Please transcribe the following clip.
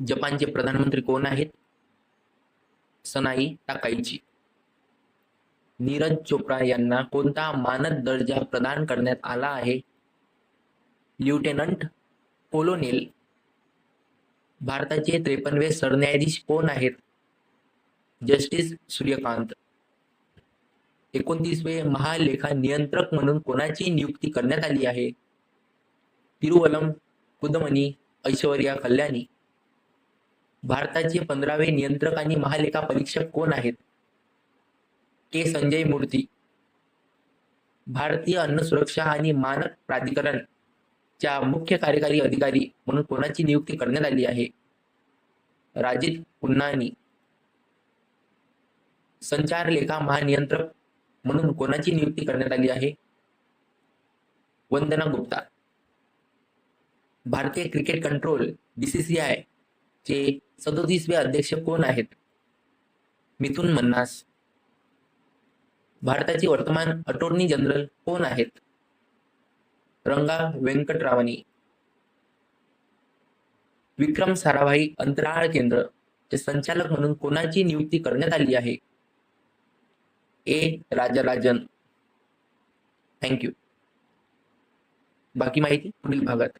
जपानचे प्रधानमंत्री कोण आहेत? सनाई टाकाईची. नीरज चोप्रा यांना कोणता मानद दर्जा प्रदान करण्यात आला आहे? ल्युटेनंट कोलोनेल. भारताचे 53वे सरन्यायाधीश कोण आहेत? जस्टिस सूर्यकांत. 29वे महालेखा नियंत्रक म्हणून कोणाची नियुक्ती करण्यात आली आहे? तिरुवलम कुदमनी ऐश्वर्या कल्याणी. भारताचे 15वे नियंत्रक आणि महालेखा परीक्षक कोण आहेत? के संजय मूर्ती. भारतीय अन्न सुरक्षा आणि मानक प्राधिकरण च्या मुख्य कार्यकारी अधिकारी म्हणून कोणाची नियुक्ती करण्यात आली आहे? राजीत पुन्नानी. संचार लेखा महानियंत्रक म्हणून कोणाची नियुक्ती करण्यात आली आहे? वंदना गुप्ता. भारतीय क्रिकेट कंट्रोल BCCI चे 37वे अध्यक्ष कोण आहेत? मिथुन मन्हास. भारताचे वर्तमान अटॉर्नी जनरल कोण आहेत? रंगा व्यंकटरावणी. विक्रम साराभाई अंतराळ केंद्र चे संचालक म्हणून कोणाची नियुक्ती करण्यात आली आहे? ए राजराजन. थँक्यू. बाकी माहिती पुढील भागात.